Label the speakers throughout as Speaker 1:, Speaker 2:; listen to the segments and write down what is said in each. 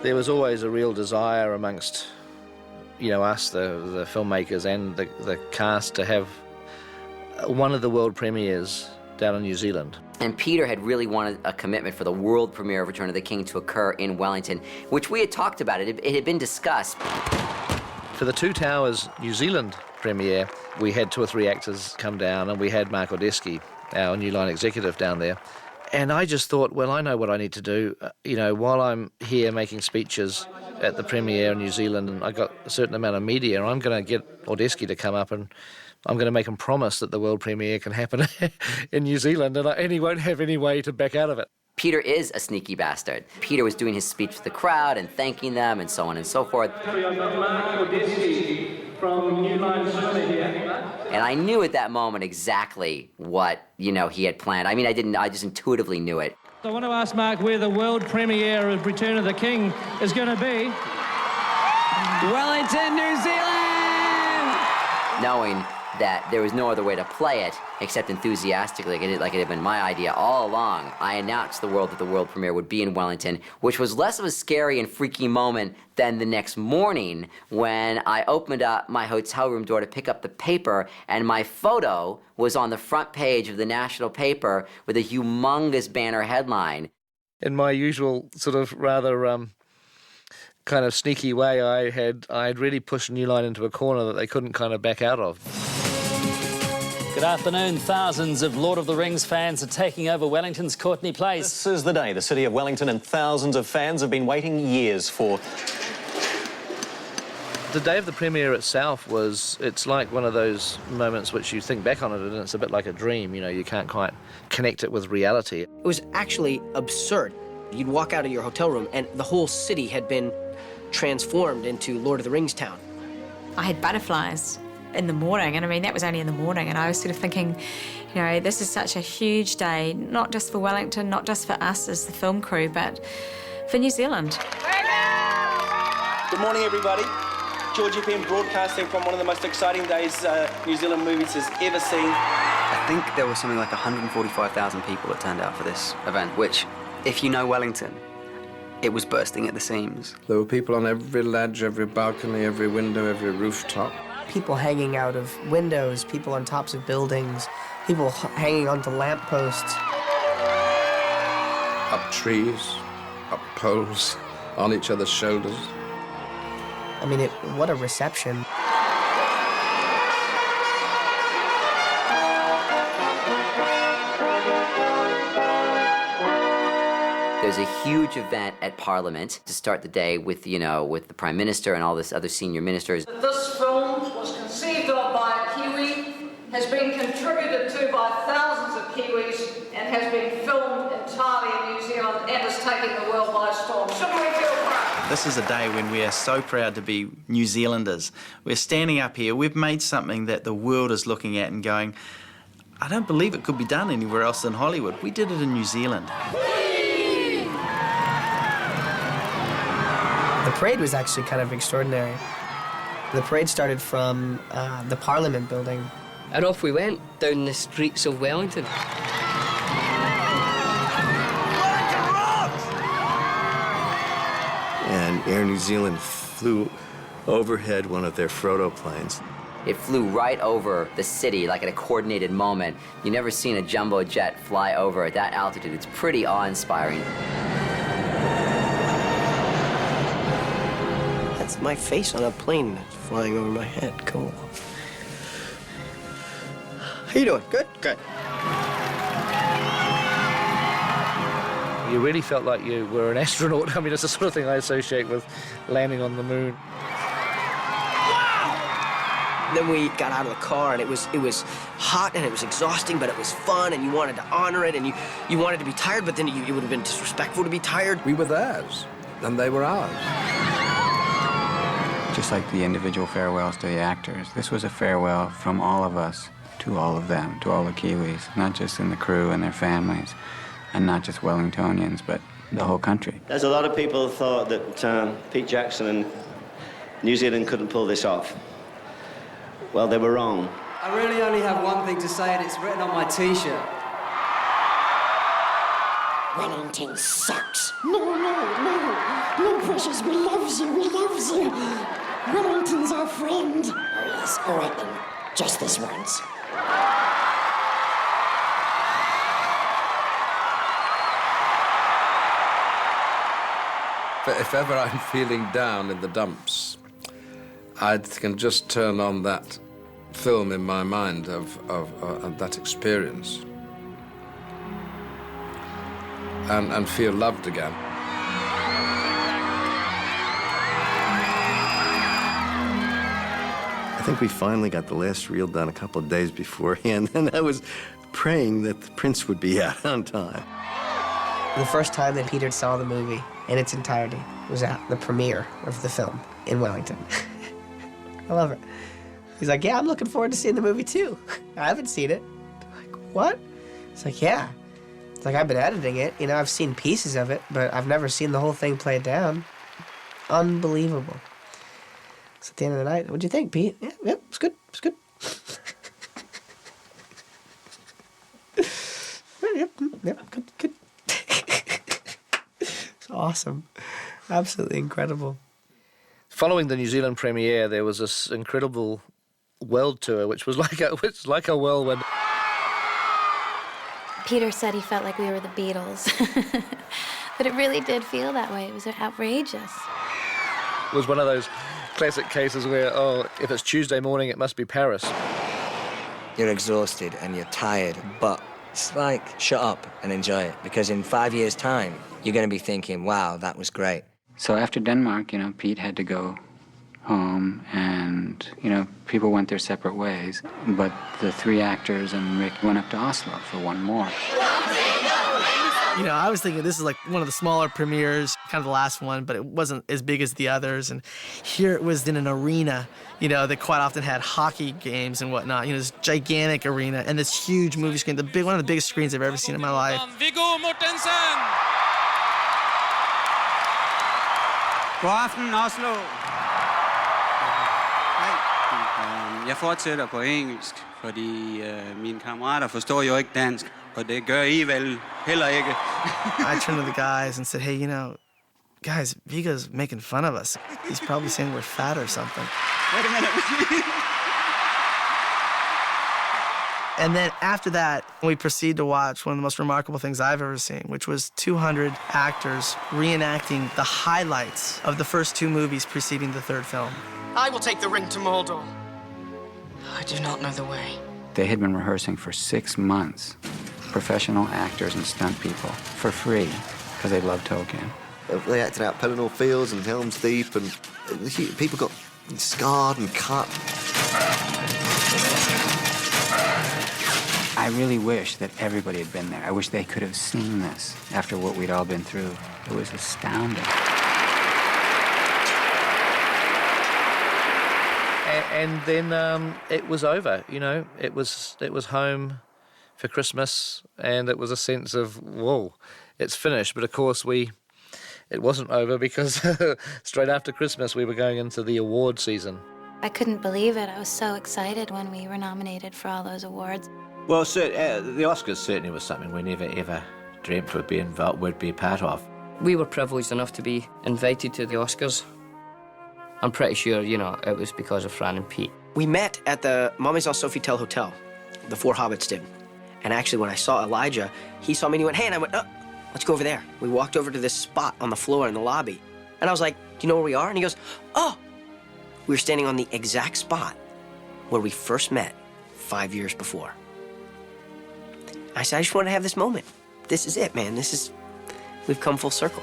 Speaker 1: There was always a real desire amongst, us, the filmmakers and the cast, to have one of the world premieres down in New Zealand.
Speaker 2: And Peter had really wanted a commitment for the world premiere of Return of the King to occur in Wellington, which we had talked about. It had been discussed.
Speaker 1: For the Two Towers New Zealand premiere, we had 2 or 3 actors come down, and we had Mark Odeski, our New Line executive, down there. And I just thought, well, I know what I need to do. While I'm here making speeches at the premiere in New Zealand, and I got a certain amount of media, I'm going to get Odeski to come up, and I'm going to make him promise that the world premiere can happen in New Zealand, and he won't have any way to back out of it.
Speaker 2: Peter is a sneaky bastard. Peter was doing his speech to the crowd and thanking them and so on and so forth.
Speaker 3: From New Line Cinema here.
Speaker 2: And I knew at that moment exactly what, he had planned. I mean, I just intuitively knew it.
Speaker 3: So I want to ask Mark where the world premiere of Return of the King is going to be.
Speaker 4: Wellington, New Zealand!
Speaker 2: Knowing that there was no other way to play it except enthusiastically, like it had been my idea all along, I announced the world that the world premiere would be in Wellington, which was less of a scary and freaky moment than the next morning when I opened up my hotel room door to pick up the paper, and my photo was on the front page of the national paper with a humongous banner headline.
Speaker 1: In my usual sort of rather kind of sneaky way, I had really pushed New Line into a corner that they couldn't kind of back out of.
Speaker 5: Good afternoon. Thousands of Lord of the Rings fans are taking over Wellington's Courtenay Place.
Speaker 6: This is the day the city of Wellington and thousands of fans have been waiting years for.
Speaker 1: The day of the premiere itself it's like one of those moments which you think back on it and it's a bit like a dream, you can't quite connect it with reality.
Speaker 4: It was actually absurd. You'd walk out of your hotel room and the whole city had been transformed into Lord of the Rings town.
Speaker 7: I had butterflies in the morning, and I mean, that was only in the morning, and I was sort of thinking, this is such a huge day, not just for Wellington, not just for us as the film crew, but for New Zealand.
Speaker 8: Good morning, everybody. George FM broadcasting from one of the most exciting days New Zealand movies has ever seen.
Speaker 9: I think there was something like 145,000 people that turned out for this event, which, if you know Wellington, it was bursting at the seams.
Speaker 10: There were people on every ledge, every balcony, every window, every rooftop.
Speaker 4: People hanging out of windows, people on tops of buildings, people hanging onto lampposts.
Speaker 10: Up trees, up poles, on each other's shoulders.
Speaker 4: I mean, what a reception.
Speaker 2: There's a huge event at Parliament to start the day with, with the Prime Minister and all this other senior ministers.
Speaker 11: This film was conceived of by a Kiwi, has been contributed to by thousands of Kiwis, and has been filmed entirely in New Zealand and is taking the world by storm. Shouldn't we feel proud?
Speaker 12: This is a day when we are so proud to be New Zealanders. We're standing up here, we've made something that the world is looking at and going, I don't believe it could be done anywhere else than Hollywood. We did it in New Zealand.
Speaker 4: The parade was actually kind of extraordinary. The parade started from the Parliament building.
Speaker 13: And off we went down the streets of Wellington.
Speaker 14: And Air New Zealand flew overhead one of their Frodo planes.
Speaker 2: It flew right over the city, like at a coordinated moment. You've never seen a jumbo jet fly over at that altitude. It's pretty awe-inspiring.
Speaker 4: That's my face on a plane that's flying over my head. Cool. How you doing? Good? Good.
Speaker 1: You really felt like you were an astronaut. I mean, it's the sort of thing I associate with landing on the moon.
Speaker 4: Then we got out of the car, and it was hot, and it was exhausting, but it was fun, and you wanted to honor it, and you wanted to be tired, but then it would have been disrespectful to be tired.
Speaker 10: We were theirs, and they were ours.
Speaker 9: Just like the individual farewells to the actors, this was a farewell from all of us to all of them, to all the Kiwis, not just in the crew and their families, and not just Wellingtonians, but the whole country.
Speaker 8: There's a lot of people thought that Pete Jackson and New Zealand couldn't pull this off. Well, they were wrong.
Speaker 13: I really only have one thing to say, and it's written on my T-shirt.
Speaker 15: Wellington sucks. No, precious, we loves you. Wellington's our friend. Oh, yes, all right then, just this once.
Speaker 10: If ever I'm feeling down in the dumps, I can just turn on that film in my mind of that experience and feel loved again.
Speaker 14: I think we finally got the last reel done a couple of days beforehand, and I was praying that the prince would be out on time.
Speaker 4: The first time that Peter saw the movie in its entirety was at the premiere of the film in Wellington. I love it. He's like, yeah, I'm looking forward to seeing the movie too. I haven't seen it. I'm like, what? It's like, yeah. It's like, I've been editing it. You know, I've seen pieces of it, but I've never seen the whole thing played down. Unbelievable. So at the end of the night, what'd you think, Pete? Yeah, yep, it's good. It's good. Yep, good. It's awesome. Absolutely incredible.
Speaker 1: Following the New Zealand premiere, there was this incredible world tour, which was like a whirlwind.
Speaker 16: Peter said he felt like we were the Beatles. But it really did feel that way. It was outrageous.
Speaker 1: It was one of those classic cases where, if it's Tuesday morning, it must be Paris.
Speaker 17: You're exhausted and you're tired, but it's like, shut up and enjoy it, because in 5 years' time, you're going to be thinking, wow, that was great.
Speaker 9: So after Denmark, Pete had to go home, and, people went their separate ways. But the three actors and Rick went up to Oslo for one more.
Speaker 18: I was thinking this is like one of the smaller premieres, kind of the last one, but it wasn't as big as the others. And here it was in an arena, that quite often had hockey games and whatnot. This gigantic arena and this huge movie screen, one of the biggest screens I've ever seen in my life.
Speaker 19: God aften, Oslo. Jeg fortsætter på engelsk, fordi mine kammerater forstår jo ikke dansk, og det gør I vel heller ikke.
Speaker 18: I turned to the guys and said, hey, guys, Viggo's making fun of us. He's probably saying we're fat or something.
Speaker 19: Wait a minute.
Speaker 18: And then after that, we proceeded to watch one of the most remarkable things I've ever seen, which was 200 actors reenacting the highlights of the first two movies preceding the third film.
Speaker 15: I will take the ring to Mordor. I do not know the way.
Speaker 9: They had been rehearsing for 6 months, professional actors and stunt people, for free, because they loved Tolkien.
Speaker 14: They acted out Pelennor Fields and Helm's Deep, and people got scarred and cut.
Speaker 9: I really wish that everybody had been there. I wish they could have seen this after what we'd all been through. It was astounding.
Speaker 1: And then it was over, It was home for Christmas, and it was a sense of, whoa, it's finished. But of course, it wasn't over, because straight after Christmas, we were going into the award season.
Speaker 16: I couldn't believe it. I was so excited when we were nominated for all those awards.
Speaker 20: Well, the Oscars certainly was something we never, ever dreamt would be a part of.
Speaker 13: We were privileged enough to be invited to the Oscars. I'm pretty sure, it was because of Fran and Pete.
Speaker 4: We met at the Maison Sofitel Hotel, the Four Hobbits did. And actually, when I saw Elijah, he saw me and he went, hey, and I went, oh, let's go over there. We walked over to this spot on the floor in the lobby. And I was like, do you know where we are? And he goes, oh, we were standing on the exact spot where we first met 5 years before. I said, I just want to have this moment. This is it, man. We've come full circle.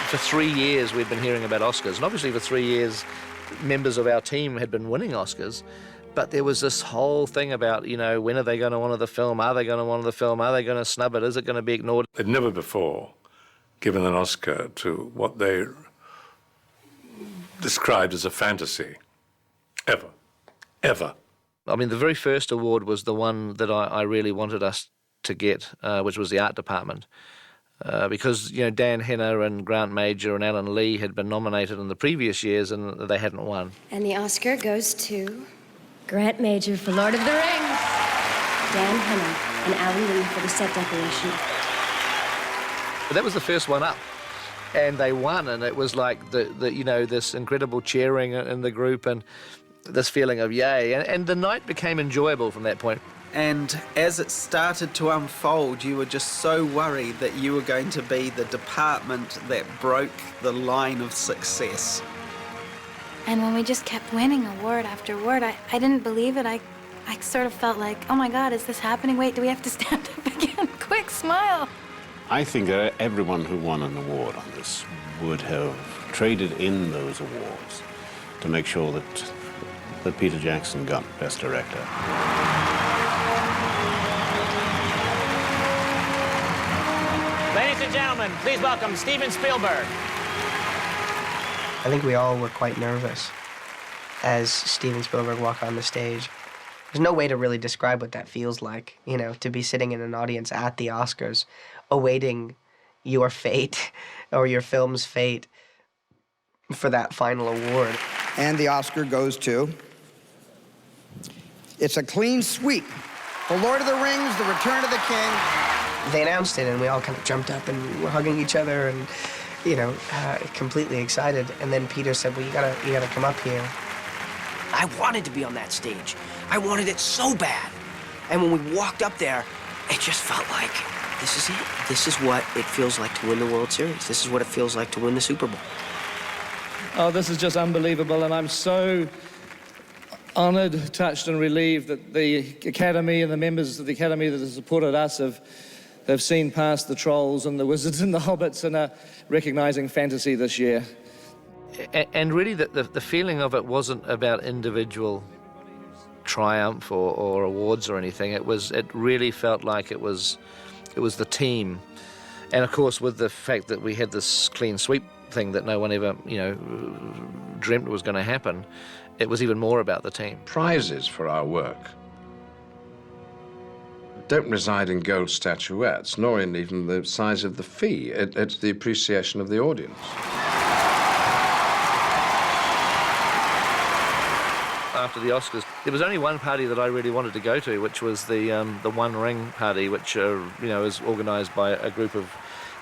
Speaker 1: For 3 years, we'd been hearing about Oscars. And obviously, for 3 years, members of our team had been winning Oscars. But there was this whole thing about, when are they going to honour the film? Are they going to honour the film? Are they going to snub it? Is it going to be ignored?
Speaker 21: They'd never before given an Oscar to what they described as a fantasy. Ever. Ever.
Speaker 1: I mean, the very first award was the one that I really wanted us to get, which was the art department. Because, Dan Henner and Grant Major and Alan Lee had been nominated in the previous years and they hadn't won.
Speaker 22: And the Oscar goes to Grant Major for Lord of the Rings.
Speaker 3: Dan Henner and Alan Lee for the set decoration.
Speaker 1: But that was the first one up, and they won, and it was like this incredible cheering in the group and this feeling of yay, and the night became enjoyable from that point.
Speaker 12: And as it started to unfold, you were just so worried that you were going to be the department that broke the line of success.
Speaker 16: And when we just kept winning award after award, I didn't believe it. I sort of felt like, oh my God, is this happening? Wait, do we have to stand up again? Quick, smile.
Speaker 22: I think that everyone who won an award on this would have traded in those awards to make sure that Peter Jackson got Best Director.
Speaker 23: Ladies and gentlemen, please welcome Steven Spielberg.
Speaker 4: I think we all were quite nervous as Steven Spielberg walked on the stage. There's no way to really describe what that feels like, to be sitting in an audience at the Oscars, awaiting your fate or your film's fate for that final award.
Speaker 24: And the Oscar goes to... It's a clean sweep. The Lord of the Rings, The Return of the King.
Speaker 4: They announced it, and we all kind of jumped up and were hugging each other and, completely excited. And then Peter said, well, you gotta come up here.
Speaker 25: I wanted to be on that stage. I wanted it so bad. And when we walked up there, it just felt like, this is it. This is what it feels like to win the World Series. This is what it feels like to win the Super Bowl.
Speaker 26: Oh, this is just unbelievable, and I'm so honoured, touched and relieved that the Academy and the members of the Academy that have supported us have seen past the trolls and the wizards and the hobbits and are recognising fantasy this year.
Speaker 1: And really the feeling of it wasn't about individual triumph or awards or anything. It really felt like it was the team. And of course, with the fact that we had this clean sweep thing that no one ever, dreamt was going to happen, it was even more about the team.
Speaker 10: Prizes for our work don't reside in gold statuettes, nor in even the size of the fee. It's the appreciation of the audience.
Speaker 1: After the Oscars, there was only one party that I really wanted to go to, which was the One Ring party, which is organised by a group of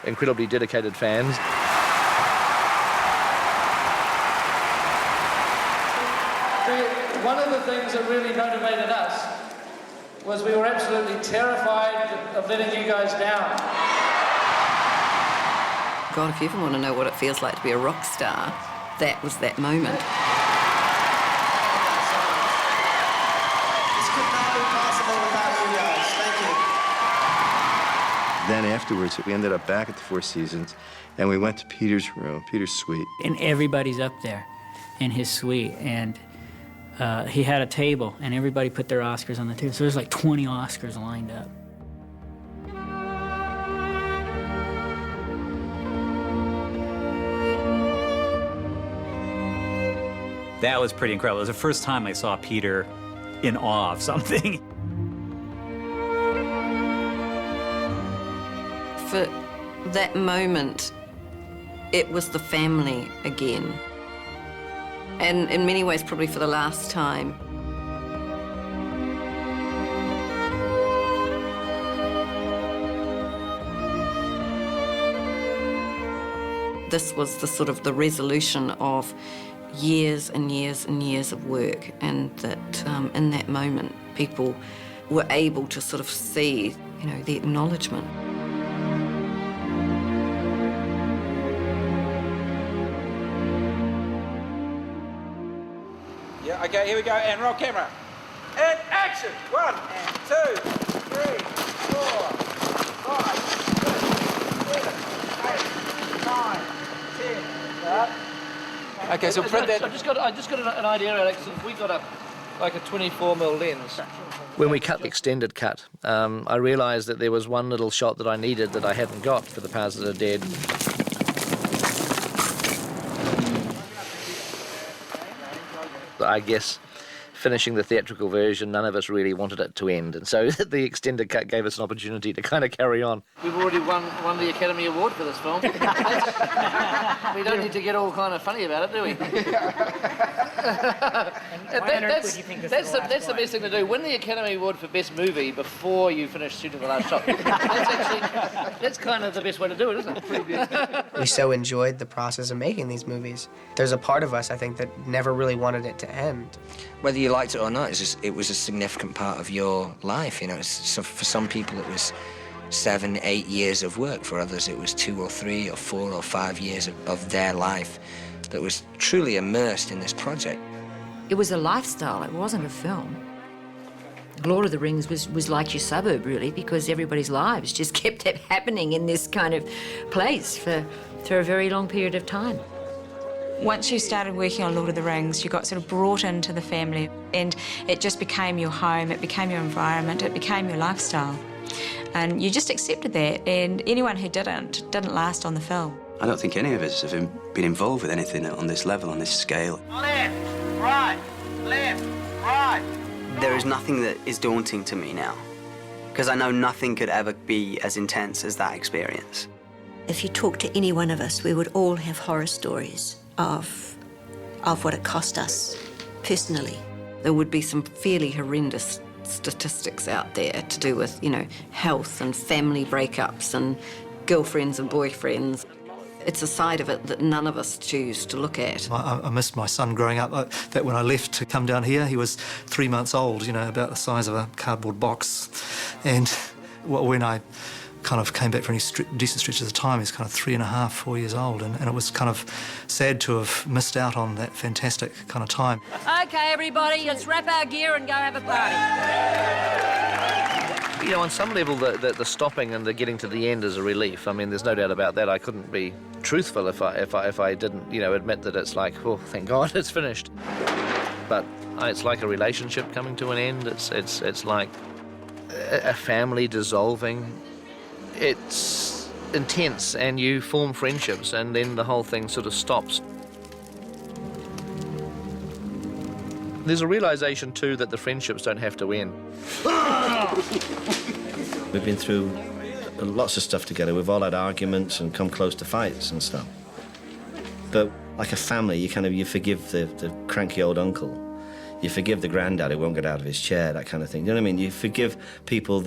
Speaker 1: incredibly dedicated fans.
Speaker 26: One of the things that really motivated us was we were absolutely terrified of letting you guys down.
Speaker 27: God, if you ever want to know what it feels like to be a rock star, that was that moment.
Speaker 24: This could not be possible without you guys. Thank you.
Speaker 14: Then afterwards, we ended up back at the Four Seasons, and we went to Peter's room, Peter's suite.
Speaker 28: And everybody's up there in his suite, and he had a table, and everybody put their Oscars on the table. So there's like 20 Oscars lined up.
Speaker 29: That was pretty incredible. It was the first time I saw Peter in awe of something.
Speaker 27: For that moment, it was the family again. And in many ways, probably for the last time. This was the sort of the resolution of years and years and years of work, and that in that moment, people were able to sort of see, the acknowledgement.
Speaker 8: Yeah, okay, here we go, and roll camera. And action! 1, 2, 3, 4, 5, 6, 7, 8, 9, 10.
Speaker 26: Okay, so print that. I just got an idea, Alex. If we got a 24mm lens.
Speaker 1: When we cut the extended cut, I realised that there was one little shot that I needed that I hadn't got for The Powers That Are Dead. I guess finishing the theatrical version, none of us really wanted it to end, and so the extended cut gave us an opportunity to kind of carry on.
Speaker 26: We've already won the Academy Award for this film. We don't need to get all kind of funny about it, do we?
Speaker 1: That's the best thing to do. Win the Academy Award for Best Movie before you finish shooting the last shot. That's kind of the best way to do it, isn't it?
Speaker 4: We so enjoyed the process of making these movies. There's a part of us, I think, that never really wanted it to end.
Speaker 25: Whether you liked it or not, it was a significant part of your life. You know, so for some people it was 7, 8 years of work. For others it was 2 or 3 or 4 or 5 years of their life that was truly immersed in this project.
Speaker 27: It was a lifestyle, it wasn't a film. Lord of the Rings was like your suburb, really, because everybody's lives just kept happening in this kind of place for a very long period of time.
Speaker 2: Once you started working on Lord of the Rings, you got sort of brought into the family, and it just became your home, it became your environment, it became your lifestyle. And you just accepted that, and anyone who didn't last on the film.
Speaker 5: I don't think any of us have been involved with anything on this level, on this scale.
Speaker 6: Left, right, left, right.
Speaker 7: There is nothing that is daunting to me now, because I know nothing could ever be as intense as that experience.
Speaker 11: If you talk to any one of us, we would all have horror stories of what it cost us personally.
Speaker 27: There would be some fairly horrendous statistics out there to do with, you know, health and family breakups and girlfriends and boyfriends. It's a side of it that none of us choose to look at.
Speaker 15: I missed my son growing up. That when I left to come down here, he was 3 months old, you know, about the size of a cardboard box. And when I kind of came back for any decent stretches of time, he's kind of 3.5, 4 years old, and it was kind of sad to have missed out on that fantastic kind of time.
Speaker 27: Okay, everybody, let's wrap our gear and go have a party.
Speaker 1: You know, on some level, the stopping and the getting to the end is a relief. I mean, there's no doubt about that. I couldn't be truthful if I didn't, you know, admit that it's like, oh, thank God it's finished. But it's like a relationship coming to an end. It's like a family dissolving. It's intense, and you form friendships, and then the whole thing sort of stops. There's a realisation, too, that the friendships don't have to end.
Speaker 17: We've been through lots of stuff together. We've all had arguments and come close to fights and stuff. But like a family, you forgive the cranky old uncle. You forgive the granddad who won't get out of his chair, that kind of thing. You know what I mean? You forgive people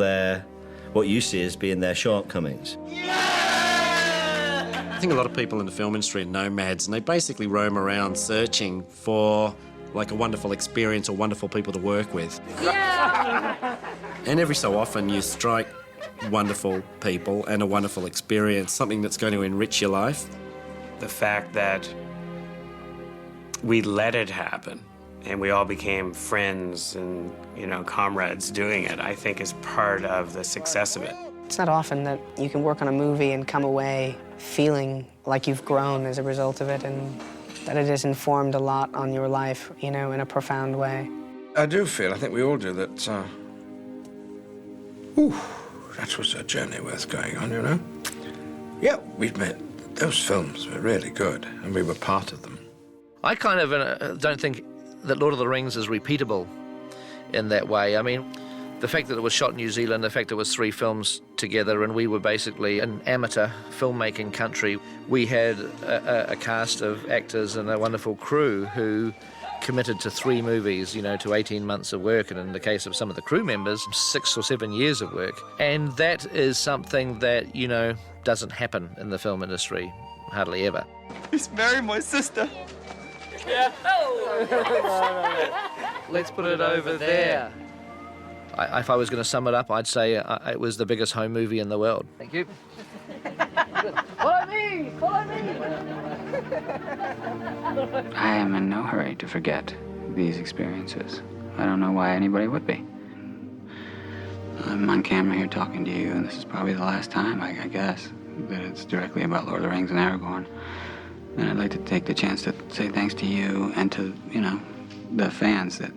Speaker 17: what you see as being their shortcomings.
Speaker 18: I think a lot of people in the film industry are nomads, and they basically roam around searching for like a wonderful experience or wonderful people to work with. Yeah! And every so often you strike wonderful people and a wonderful experience, something that's going to enrich your life.
Speaker 19: The fact that we let it happen and we all became friends and, you know, comrades doing it, I think is part of the success of it.
Speaker 4: It's not often that you can work on a movie and come away feeling like you've grown as a result of it, and that it has informed a lot on your life, you know, in a profound way.
Speaker 30: I do feel, I think we all do, that, that was a journey worth going on, you know? Yeah, we've made, those films were really good, and we were part of them.
Speaker 1: I kind of don't think that Lord of the Rings is repeatable in that way. I mean, the fact that it was shot in New Zealand, the fact that it was 3 films together, and we were basically an amateur filmmaking country. We had a cast of actors and a wonderful crew who committed to 3 movies, you know, to 18 months of work, and in the case of some of the crew members, 6 or 7 years of work. And that is something that, you know, doesn't happen in the film industry, hardly ever.
Speaker 6: He's marrying my sister.
Speaker 1: Yeah. Let's put it over there. If I was going to sum it up, I'd say it was the biggest home movie in the world. Thank you.
Speaker 11: Follow me! Follow me!
Speaker 9: I am in no hurry to forget these experiences. I don't know why anybody would be. I'm on camera here talking to you, and this is probably the last time, I guess, that it's directly about Lord of the Rings and Aragorn. And I'd like to take the chance to say thanks to you and to, you know, the fans that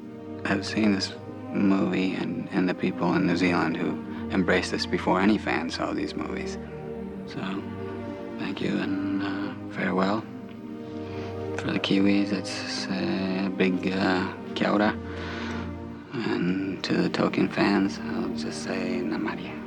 Speaker 9: have seen this movie and the people in New Zealand who embraced this before any fan saw these movies. So, thank you and farewell. For the Kiwis, it's a big kia ora. And to the Tolkien fans, I'll just say namaria.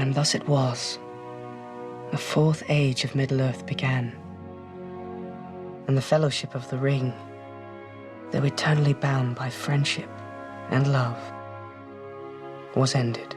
Speaker 4: And thus it was. A fourth age of Middle-earth began. And the fellowship of the ring, though eternally bound by friendship and love, was ended.